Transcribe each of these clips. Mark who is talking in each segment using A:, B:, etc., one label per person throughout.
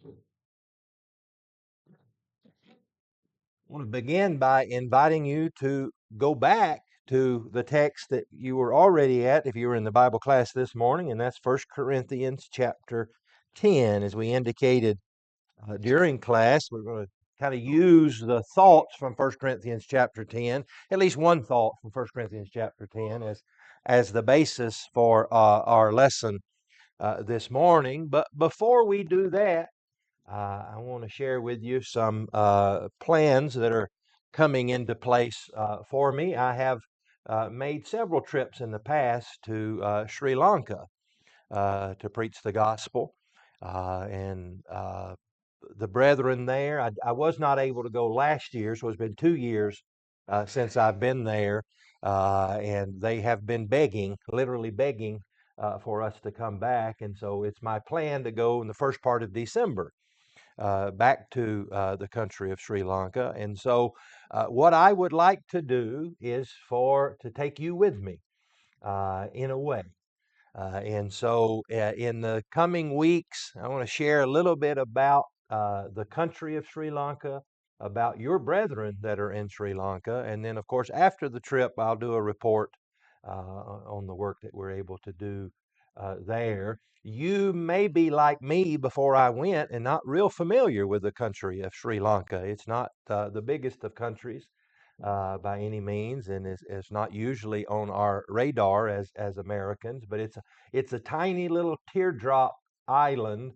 A: I want to begin by inviting you to go back to the text that you were already at if you were in the Bible class this morning, and that's 1 Corinthians chapter 10. As we indicated during class, we're going to kind of use the thoughts from 1 Corinthians chapter 10, at least one thought from 1 Corinthians chapter 10 as the basis for our lesson this morning. But before we do that, I want to share with you some plans that are coming into place for me. I have made several trips in the past to Sri Lanka to preach the gospel. And the brethren there, I was not able to go last year, so it's been 2 years since I've been there. And they have been begging, literally begging, for us to come back. And so it's my plan to go in the first part of December back to the country of Sri Lanka. And so, what I would like to do is to take you with me in a way. In the coming weeks, I want to share a little bit about the country of Sri Lanka, about your brethren that are in Sri Lanka, and then, of course, after the trip, I'll do a report on the work that we're able to do there. You may be like me before I went and not real familiar with the country of Sri Lanka. It's not the biggest of countries by any means, and is not usually on our radar as Americans. But it's a tiny little teardrop island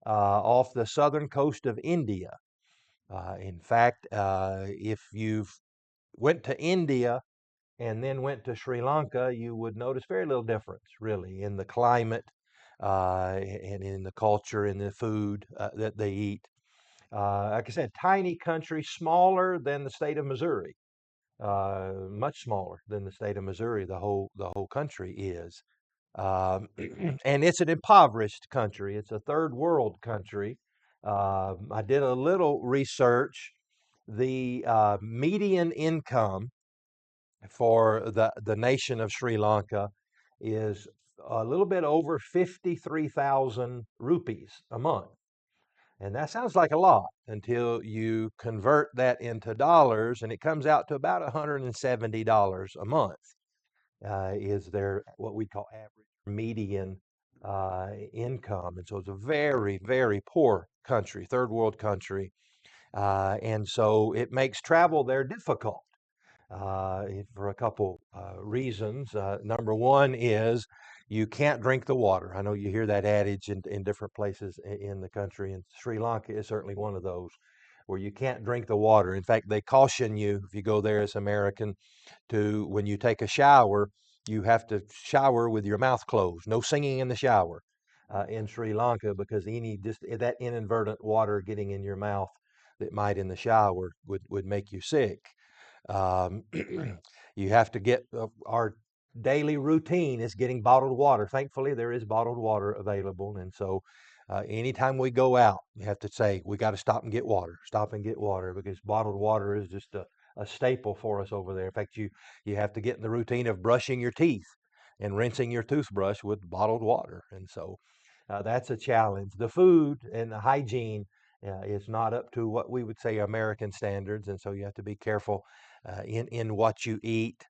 A: off the southern coast of India. In fact, if you've went to India and then went to Sri Lanka, you would notice very little difference, really, in the climate and in the culture and the food that they eat. Like I said, tiny country, smaller than the state of Missouri, much smaller than the state of Missouri. The whole country is, um, and it's an impoverished country. It's a third world country. I did a little research. The median income for the nation of Sri Lanka is a little bit over 53,000 rupees a month. And that sounds like a lot until you convert that into dollars, and it comes out to about $170 a month. Is their what we call average median income. And so it's a very, very poor country, third world country. And so it makes travel there difficult for a couple reasons. Number one is you can't drink the water. I know you hear that adage in different places in the country, and Sri Lanka is certainly one of those where you can't drink the water. In fact, they caution you if you go there as American to when you take a shower, you have to shower with your mouth closed. No singing in the shower in Sri Lanka because any just that inadvertent water getting in your mouth that might in the shower would make you sick. Um, you have to get our daily routine is getting bottled water. Thankfully, there is bottled water available. And so, anytime we go out, you have to say, we got to stop and get water, stop and get water, because bottled water is just a staple for us over there. In fact, you have to get in the routine of brushing your teeth and rinsing your toothbrush with bottled water. And so, that's a challenge. The food and the hygiene is not up to what we would say American standards. And so, you have to be careful in what you eat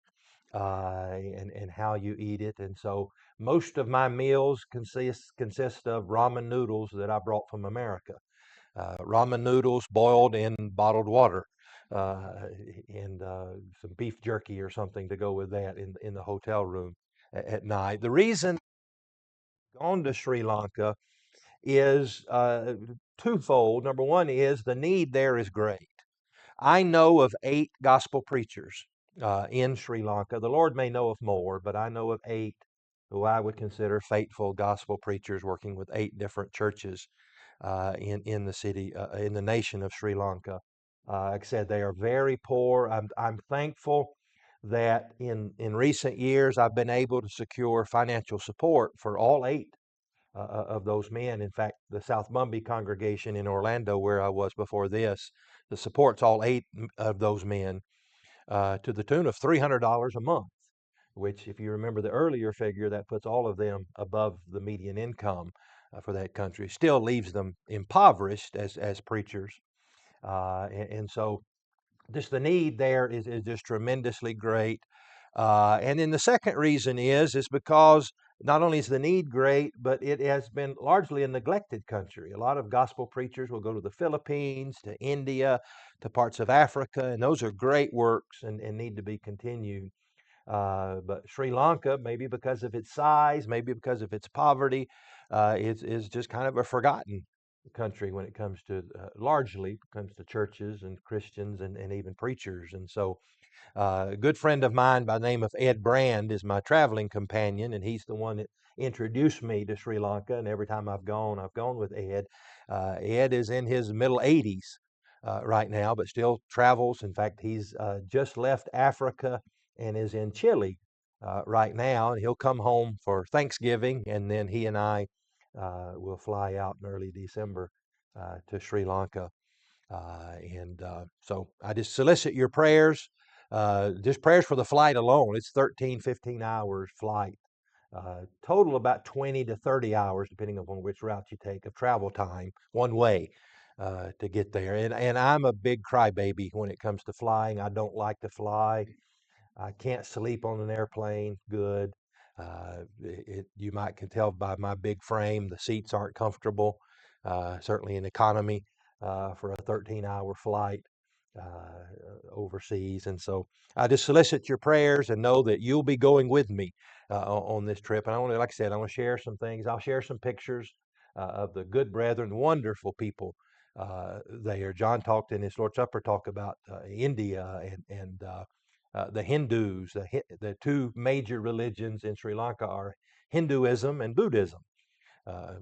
A: and how you eat it. And so most of my meals consist of ramen noodles that I brought from America. Ramen noodles boiled in bottled water, uh, and some beef jerky or something to go with that in the hotel room at night. The reason I've gone to Sri Lanka is twofold. Number one is the need there is great. I know of 8 gospel preachers in Sri Lanka. The Lord may know of more, but I know of 8 who I would consider faithful gospel preachers working with 8 different churches in the city, in the nation of Sri Lanka. Like I said, they are very poor. I'm thankful that in recent years I've been able to secure financial support for all 8 of those men. In fact, the South Mumby congregation in Orlando, where I was before this, that supports all 8 of those men to the tune of $300 a month, which, if you remember the earlier figure, that puts all of them above the median income for that country. Still leaves them impoverished as preachers. And so just the need there is just tremendously great. And then the second reason is because not only is the need great, but it has been largely a neglected country. A lot of gospel preachers will go to the Philippines, to India, to parts of Africa, and those are great works and need to be continued. But Sri Lanka, maybe because of its size, maybe because of its poverty, is just kind of a forgotten country when it comes to largely comes to churches and Christians and even preachers. And so a good friend of mine by the name of Ed Brand is my traveling companion, and he's the one that introduced me to Sri Lanka. And every time I've gone with Ed. Ed is in his middle 80s right now, but still travels. In fact, he's just left Africa and is in Chile right now, and he'll come home for Thanksgiving, and then he and I will fly out in early December to Sri Lanka. And so I just solicit your prayers, just prayers for the flight alone. It's 13, 15 hours flight, total about 20 to 30 hours, depending upon which route you take, of travel time one way to get there. And I'm a big crybaby when it comes to flying. I don't like to fly. I can't sleep on an airplane good. You might can tell by my big frame, the seats aren't comfortable, certainly in economy for a 13-hour flight overseas. And so I just solicit your prayers and know that you'll be going with me on this trip. And I want to, like I said, I want to share some things. I'll share some pictures of the good brethren, wonderful people there. John talked in his Lord's Supper talk about India and the Hindus. The two major religions in Sri Lanka are Hinduism and Buddhism.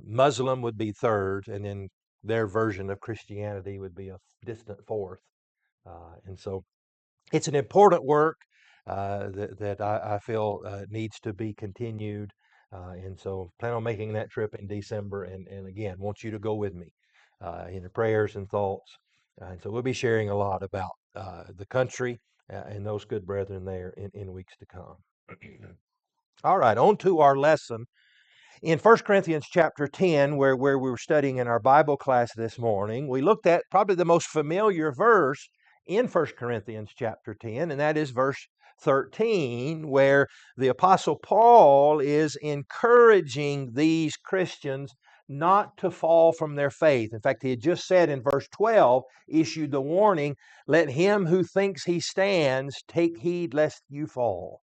A: Muslim would be third, and then their version of Christianity would be a distant fourth. And so it's an important work that I feel needs to be continued. And so plan on making that trip in December. And again, want you to go with me in your prayers and thoughts. And so we'll be sharing a lot about the country and those good brethren there in weeks to come. All right, on to our lesson in 1 Corinthians chapter 10, where we were studying in our Bible class this morning. We looked at probably the most familiar verse in 1 Corinthians chapter 10, and that is verse 13, where the Apostle Paul is encouraging these Christians not to fall from their faith. In fact, he had just said in verse 12, issued the warning, let him who thinks he stands take heed lest you fall.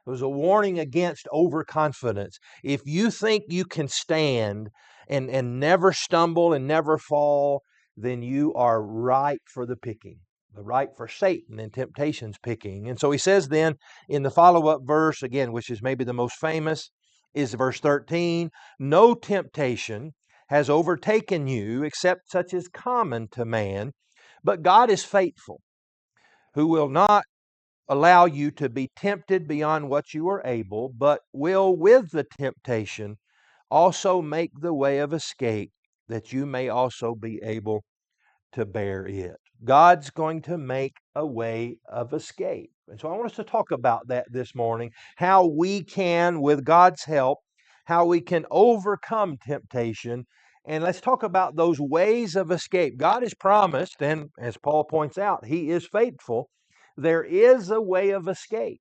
A: It was a warning against overconfidence. If you think you can stand and never stumble and never fall, then you are ripe for the picking, the ripe for Satan and temptation's picking. And so he says then in the follow-up verse, again, which is maybe the most famous, is verse 13, no temptation has overtaken you except such as common to man, but God is faithful, who will not allow you to be tempted beyond what you are able, but will with the temptation also make the way of escape that you may also be able to bear it. God's going to make a way of escape. And so I want us to talk about that this morning, how we can, with God's help, how we can overcome temptation. And let's talk about those ways of escape. God has promised, and as Paul points out, He is faithful. There is a way of escape.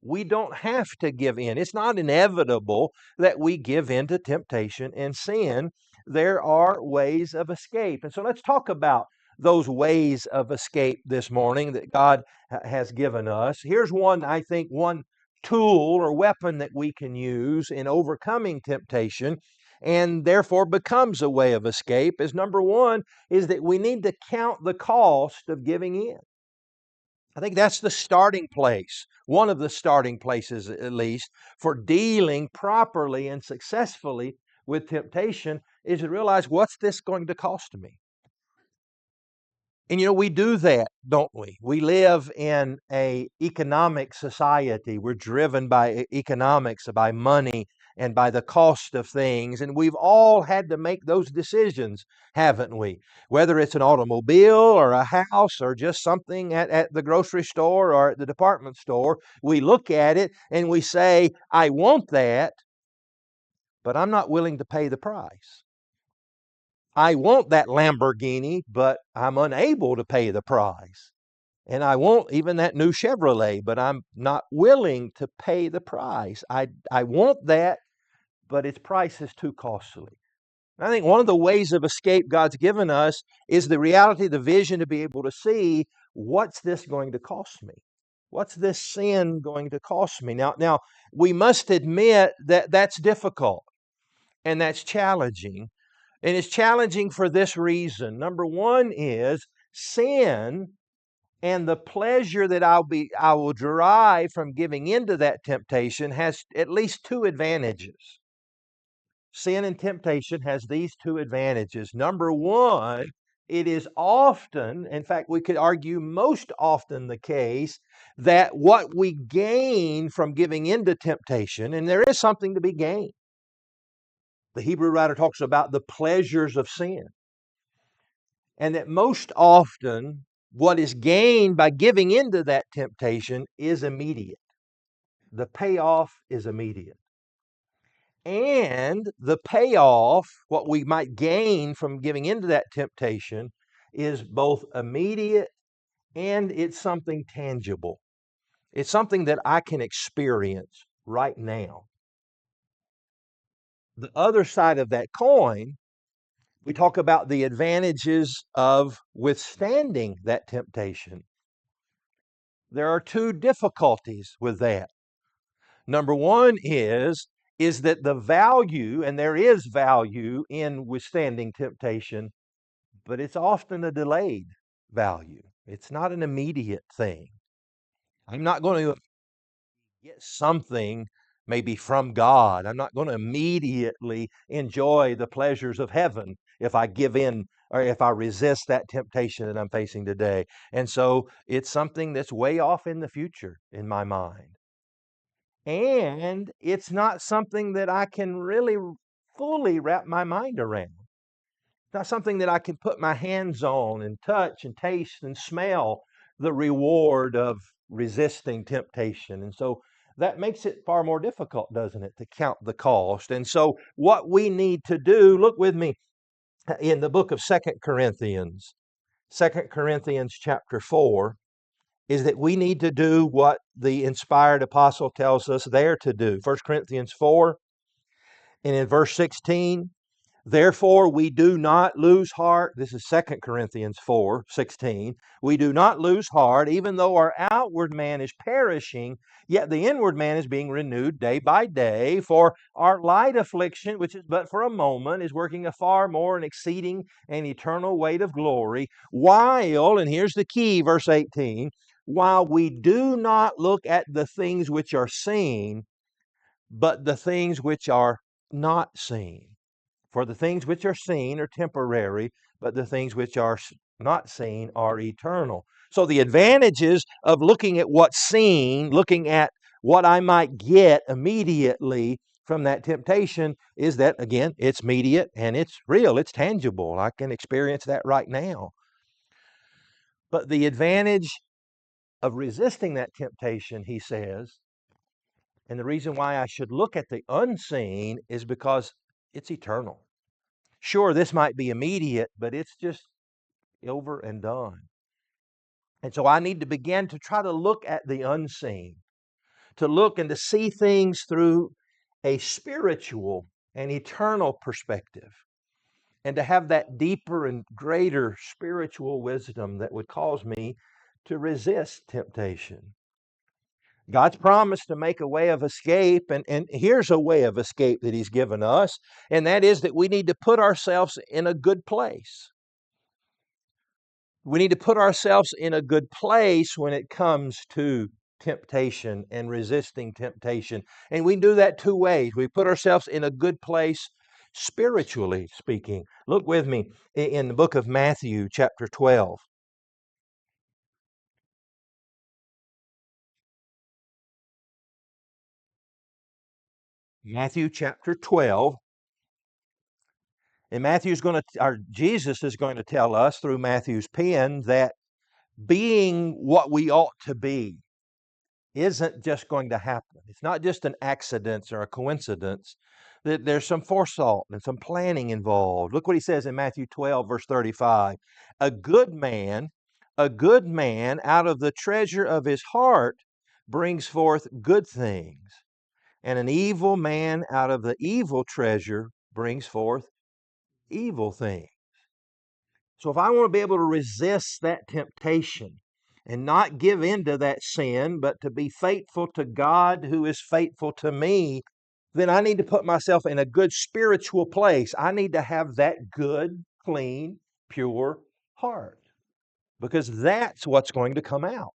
A: We don't have to give in. It's not inevitable that we give in to temptation and sin. There are ways of escape. And so let's talk about those ways of escape this morning that God has given us. Here's one, I think, one tool or weapon that we can use in overcoming temptation and therefore becomes a way of escape is number one, is that we need to count the cost of giving in. I think that's the starting place, one of the starting places at least, for dealing properly and successfully with temptation is to realize, what's this going to cost me? And we do that, don't we? We live in a economic society. We're driven by economics, by money, and by the cost of things. And we've all had to make those decisions, haven't we? Whether it's an automobile or a house or just something at the grocery store or at the department store, we look at it and we say, I want that, but I'm not willing to pay the price. I want that Lamborghini, but I'm unable to pay the price. And I want even that new Chevrolet, but I'm not willing to pay the price. I want that, but its price is too costly. I think one of the ways of escape God's given us is the reality, the vision to be able to see, what's this going to cost me? What's this sin going to cost me? Now we must admit that that's difficult and that's challenging. And it's challenging for this reason. Number one is sin and the pleasure that I will derive from giving into that temptation has at least two advantages. Sin and temptation has these two advantages. Number one, it is often, in fact, we could argue most often the case that what we gain from giving into temptation, and there is something to be gained. The Hebrew writer talks about the pleasures of sin. And that most often what is gained by giving into that temptation is immediate. The payoff is immediate. And the payoff, what we might gain from giving into that temptation, is both immediate and it's something tangible. It's something that I can experience right now. The other side of that coin, we talk about the advantages of withstanding that temptation. There are two difficulties with that. Number one is that the value, and there is value in withstanding temptation, but it's often a delayed value. It's not an immediate thing. I'm not going to get something maybe from God. I'm not going to immediately enjoy the pleasures of heaven if I give in or if I resist that temptation that I'm facing today. And so it's something that's way off in the future in my mind. And it's not something that I can really fully wrap my mind around. It's not something that I can put my hands on and touch and taste and smell the reward of resisting temptation. And so that makes it far more difficult, doesn't it, to count the cost. And so what we need to do, look with me in the book of Second Corinthians, Second Corinthians chapter 4, is that we need to do what the inspired apostle tells us there to do. 1 Corinthians 4 and in verse 16, therefore we do not lose heart. This is 2 Corinthians 4:16. We do not lose heart, even though our outward man is perishing, yet the inward man is being renewed day by day. For our light affliction, which is but for a moment, is working a far more and exceeding and eternal weight of glory, while, and here's the key, verse 18, while we do not look at the things which are seen, but the things which are not seen. For the things which are seen are temporary, but the things which are not seen are eternal. So the advantages of looking at what's seen, looking at what I might get immediately from that temptation is that, again, it's immediate and it's real, it's tangible. I can experience that right now. But the advantage of resisting that temptation, he says, and the reason why I should look at the unseen is because it's eternal. Sure, this might be immediate, but it's just over and done. And so I need to begin to try to look at the unseen, to look and to see things through a spiritual and eternal perspective, and to have that deeper and greater spiritual wisdom that would cause me to resist temptation. God's promised to make a way of escape, and here's a way of escape that He's given us, and that is that we need to put ourselves in a good place. We need to put ourselves in a good place when it comes to temptation and resisting temptation. And we do that two ways. We put ourselves in a good place spiritually speaking. Look with me in the book of Matthew, chapter 12. Matthew chapter 12. And Jesus is going to tell us through Matthew's pen that being what we ought to be isn't just going to happen. It's not just an accident or a coincidence, that there's some forethought and some planning involved. Look what he says in Matthew 12, verse 35. A good man, a good man out of the treasure of his heart brings forth good things, and an evil man out of the evil treasure brings forth evil things. So if I want to be able to resist that temptation and not give in to that sin, but to be faithful to God who is faithful to me, then I need to put myself in a good spiritual place. I need to have that good, clean, pure heart, because that's what's going to come out.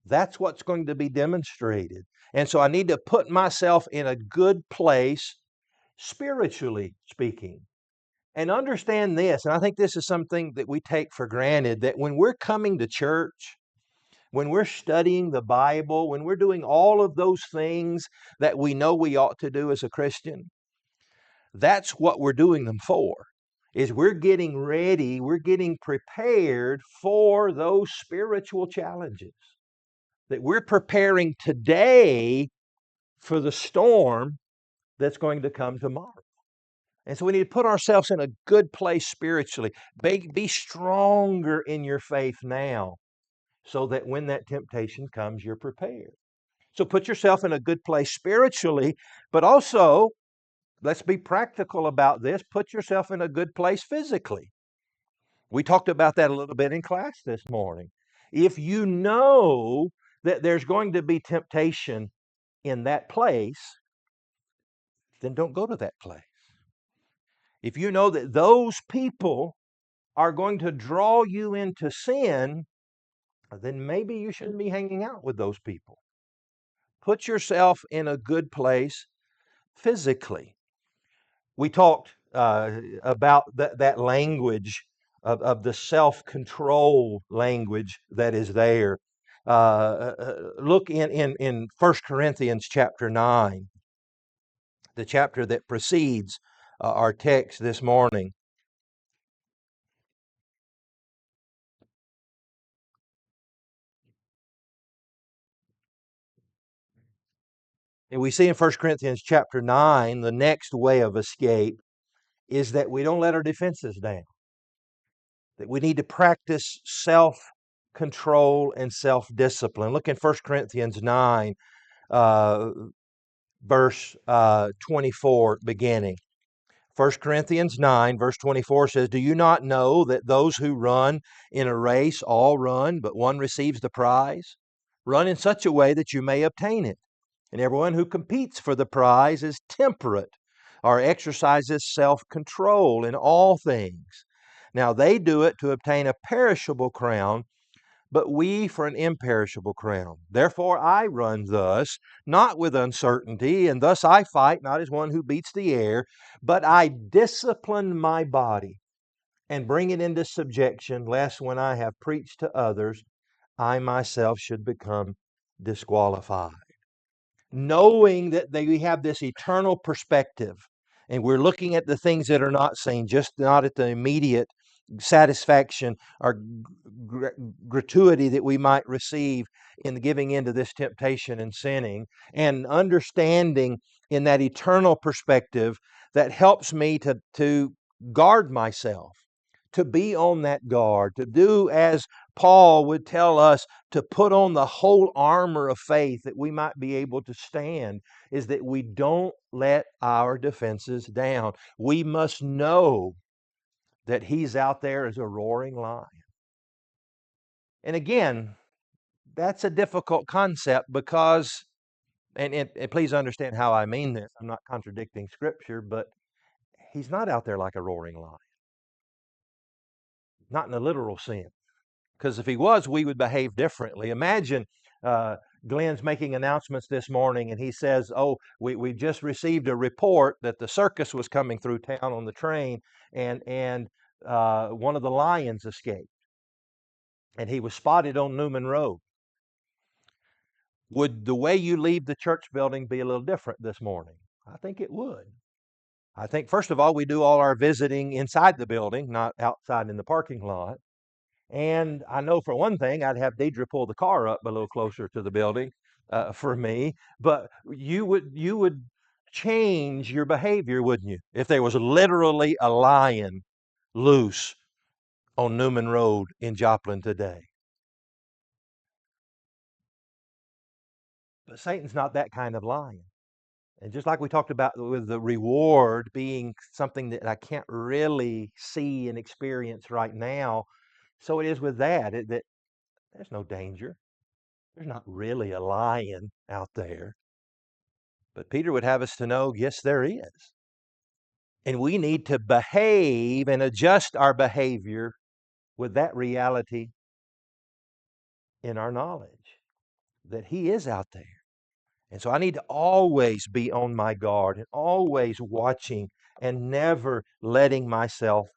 A: That's what's going to be demonstrated. And so I need to put myself in a good place, spiritually speaking. And understand this, and I think this is something that we take for granted, that when we're coming to church, when we're studying the Bible, when we're doing all of those things that we know we ought to do as a Christian, that's what we're doing them for. Is we're getting ready, we're getting prepared for those spiritual challenges. That we're preparing today for the storm that's going to come tomorrow. And so we need to put ourselves in a good place spiritually. Be stronger in your faith now so that when that temptation comes, you're prepared. So put yourself in a good place spiritually, but also, let's be practical about this, put yourself in a good place physically. We talked about that a little bit in class this morning. If you know that there's going to be temptation in that place, then don't go to that place. If you know that those people are going to draw you into sin, then maybe you shouldn't be hanging out with those people. Put yourself in a good place physically. We talked about that language of the self-control language that is there. Look in 1 Corinthians chapter 9, the chapter that precedes our text this morning. And we see in 1 Corinthians chapter 9, the next way of escape is that we don't let our defenses down, that we need to practice self-control and self-discipline. Look in 1 Corinthians 9, uh, verse 24 beginning. 1 Corinthians 9, verse 24 says, Do you not know that those who run in a race all run, but one receives the prize? Run in such a way that you may obtain it. And everyone who competes for the prize is temperate or exercises self-control in all things. Now they do it to obtain a perishable crown, but we for an imperishable crown. Therefore I run thus, not with uncertainty, and thus I fight not as one who beats the air, but I discipline my body and bring it into subjection, lest when I have preached to others, I myself should become disqualified. Knowing that we have this eternal perspective and we're looking at the things that are not seen, just not at the immediate satisfaction or gr- gratuity that we might receive in giving into this temptation and sinning, and understanding in that eternal perspective that helps me to guard myself, to be on that guard, to do as Paul would tell us, to put on the whole armor of faith that we might be able to stand, is that we don't let our defenses down. We must know that he's out there as a roaring lion. And again, that's a difficult concept because, and please understand how I mean this, I'm not contradicting scripture, but he's not out there like a roaring lion, not in a literal sense. Because if he was, we would behave differently. Imagine uh, Glenn's making announcements this morning and he says, Oh, we just received a report that the circus was coming through town on the train, and one of the lions escaped and he was spotted on Newman Road. Would the way you leave the church building be a little different this morning? I think it would. I think, first of all, we do all our visiting inside the building, not outside in the parking lot. And I know for one thing, I'd have Deidre pull the car up a little closer to the building for me. But you would change your behavior, wouldn't you? If there was literally a lion loose on Newman Road in Joplin today. But Satan's not that kind of lion. And just like we talked about with the reward being something that I can't really see and experience right now, so it is with that there's no danger. There's not really a lion out there. But Peter would have us to know, yes, there is. And we need to behave and adjust our behavior with that reality in our knowledge that he is out there. And so I need to always be on my guard and always watching and never letting myself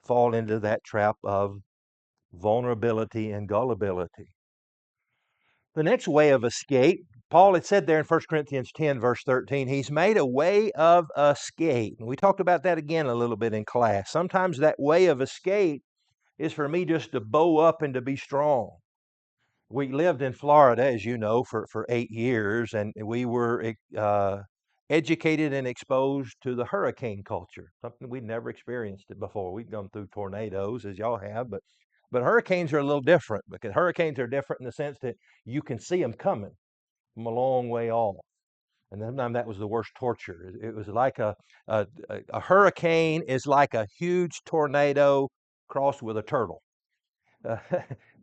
A: fall into that trap of vulnerability and gullibility. The next way of escape, Paul had said there in 1 Corinthians 10, verse 13, he's made a way of escape. And we talked about that again a little bit in class. Sometimes that way of escape is for me just to bow up and to be strong. We lived in Florida, as you know, for 8 years, and we were educated and exposed to the hurricane culture, something we'd never experienced it before. We've gone through tornadoes, as y'all have, but hurricanes are a little different because hurricanes are different in the sense that you can see them coming from a long way off. And sometimes that was the worst torture. It was like a hurricane is like a huge tornado crossed with a turtle. uh,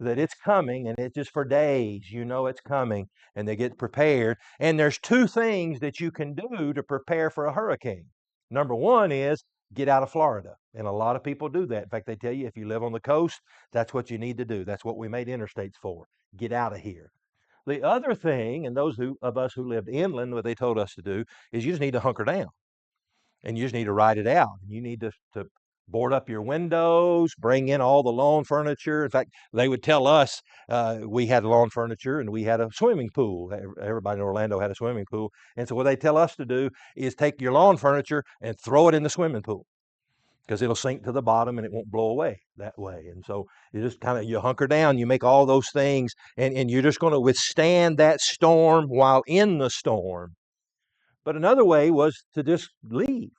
A: that it's coming, and it's just for days. You know it's coming, and they get prepared. And there's two things that you can do to prepare for a hurricane. Number one is get out of Florida, and a lot of people do that. In fact, they tell you if you live on the coast, that's what you need to do. That's what we made interstates for. Get out of here. The other thing, and of us who lived inland, what they told us to do is you just need to hunker down and you just need to ride it out. You need to board up your windows, bring in all the lawn furniture. In fact, they would tell us we had lawn furniture and we had a swimming pool. Everybody in Orlando had a swimming pool. And so what they tell us to do is take your lawn furniture and throw it in the swimming pool because it'll sink to the bottom and it won't blow away that way. And so you just you hunker down, you make all those things, and you're just going to withstand that storm while in the storm. But another way was to just leave,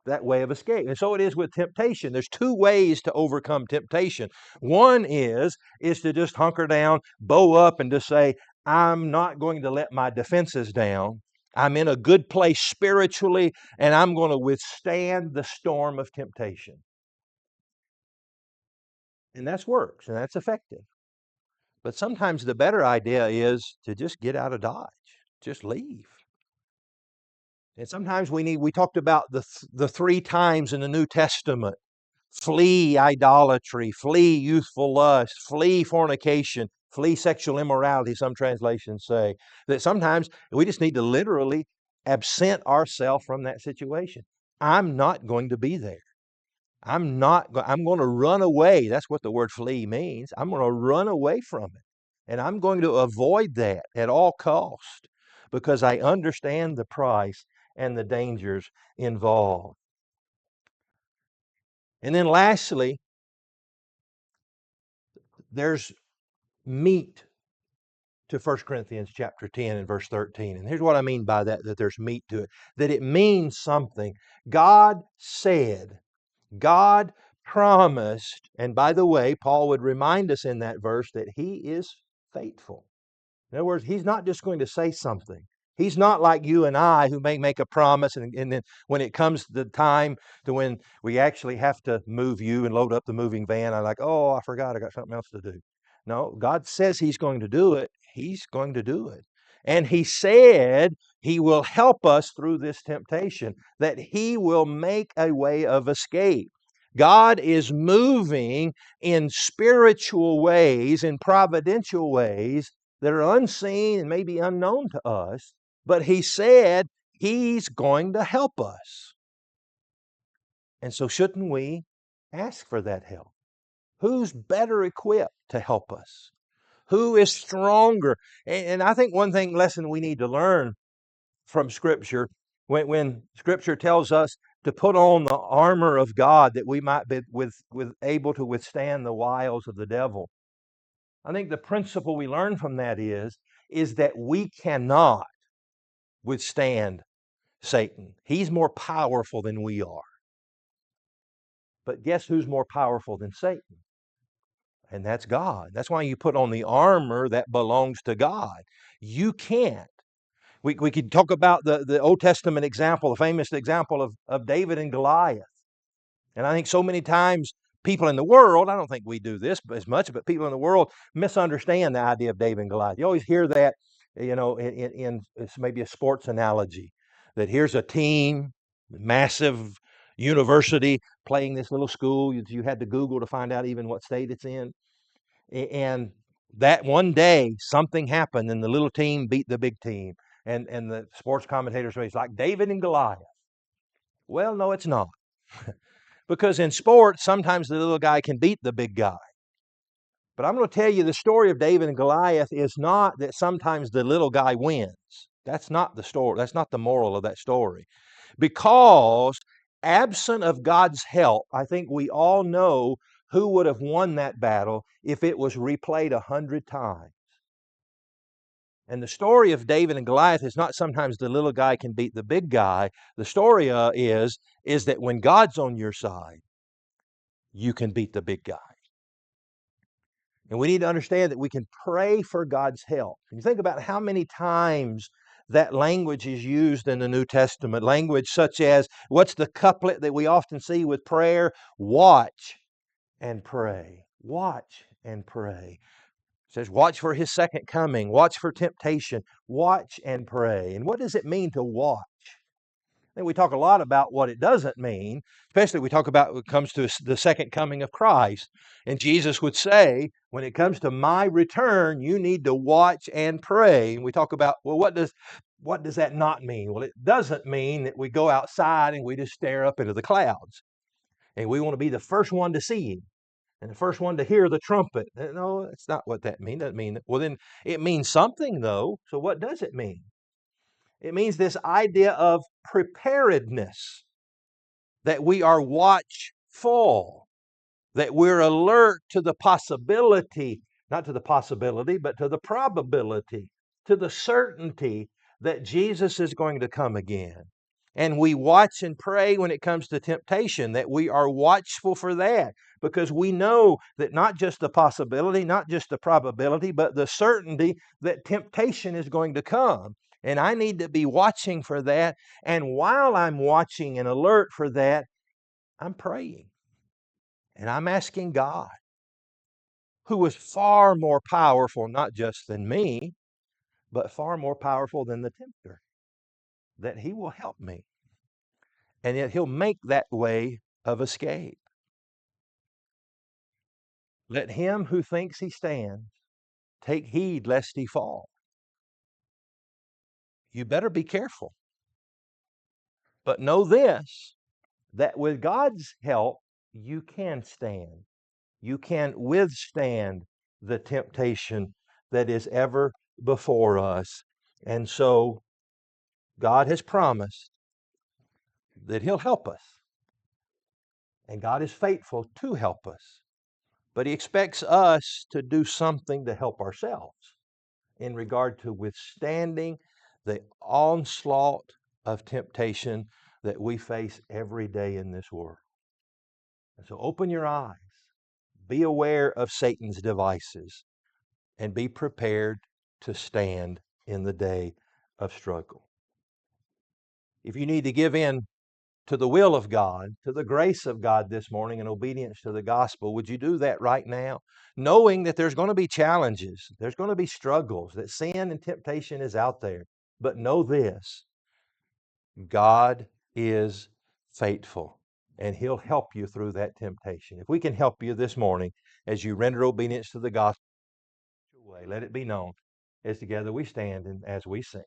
A: that way of escape. And so it is with temptation. There's two ways to overcome temptation. One is to just hunker down, bow up, and just say, I'm not going to let my defenses down. I'm in a good place spiritually, and I'm going to withstand the storm of temptation. And that works, and that's effective. But sometimes the better idea is to just get out of Dodge, just leave. And sometimes we talked about the three times in the New Testament: flee idolatry, flee youthful lust, flee fornication, flee sexual immorality, some translations say. That sometimes we just need to literally absent ourselves from that situation. I'm not going to be there. I'm going to run away. That's what the word flee means. I'm going to run away from it. And I'm going to avoid that at all cost because I understand the price and the dangers involved. And then lastly, there's meat to 1 Corinthians chapter 10 and verse 13. And here's what I mean by that there's meat to it, that it means something. God said, God promised, and by the way, Paul would remind us in that verse that he is faithful. In other words, he's not just going to say something. He's not like you and I who may make a promise, and then when it comes to the time to when we actually have to move you and load up the moving van, I'm like, oh, I forgot, I got something else to do. No, God says he's going to do it. He's going to do it. And he said he will help us through this temptation, that he will make a way of escape. God is moving in spiritual ways, in providential ways that are unseen and maybe unknown to us, but he said he's going to help us. And so shouldn't we ask for that help? Who's better equipped to help us? Who is stronger? And I think one lesson we need to learn from Scripture, when Scripture tells us to put on the armor of God that we might be able to withstand the wiles of the devil. I think the principle we learn from that is that we cannot withstand Satan. He's more powerful than we are. But guess who's more powerful than Satan? And that's God. That's why you put on the armor that belongs to God. You can't. We could talk about the Old Testament example, the famous example of David and Goliath. And I think so many times people in the world, I don't think we do this as much, but people in the world misunderstand the idea of David and Goliath. You always hear that, in it's maybe a sports analogy, that here's a team, massive university playing this little school. You had to Google to find out even what state it's in. And that one day something happened and the little team beat the big team. And the sports commentators say it's like David and Goliath. Well, no, it's not. Because in sports, sometimes the little guy can beat the big guy. But I'm going to tell you the story of David and Goliath is not that sometimes the little guy wins. That's not the story. That's not the moral of that story. Because absent of God's help, I think we all know who would have won that battle if it was replayed 100 times. And the story of David and Goliath is not sometimes the little guy can beat the big guy. The story is that when God's on your side, you can beat the big guy. And we need to understand that we can pray for God's help. And you think about how many times that language is used in the New Testament, language such as, what's the couplet that we often see with prayer? Watch and pray. Watch and pray. It says, watch for his second coming. Watch for temptation. Watch and pray. And what does it mean to watch? And we talk a lot about what it doesn't mean, especially we talk about when it comes to the second coming of Christ. And Jesus would say, when it comes to my return, you need to watch and pray. And we talk about, well, what does that not mean? Well, it doesn't mean that we go outside and we just stare up into the clouds. And we want to be the first one to see him and the first one to hear the trumpet. No, that's not what that means. It doesn't mean that. Well, then it means something, though. So what does it mean? It means this idea of preparedness, that we are watchful, that we're alert to the possibility, not to the possibility, but to the probability, to the certainty that Jesus is going to come again. And we watch and pray when it comes to temptation, that we are watchful for that, because we know that not just the possibility, not just the probability, but the certainty that temptation is going to come. And I need to be watching for that. And while I'm watching and alert for that, I'm praying. And I'm asking God, who is far more powerful, not just than me, but far more powerful than the tempter, that he will help me. And yet he'll make that way of escape. Let him who thinks he stands take heed lest he fall. You better be careful. But know this, that with God's help, you can stand. You can withstand the temptation that is ever before us. And so God has promised that he'll help us. And God is faithful to help us. But he expects us to do something to help ourselves in regard to withstanding the onslaught of temptation that we face every day in this world. And so open your eyes, be aware of Satan's devices, and be prepared to stand in the day of struggle. If you need to give in to the will of God, to the grace of God this morning in obedience to the gospel, would you do that right now? Knowing that there's going to be challenges, there's going to be struggles, that sin and temptation is out there. But know this, God is faithful and he'll help you through that temptation. If we can help you this morning as you render obedience to the gospel, let it be known as together we stand and as we sing.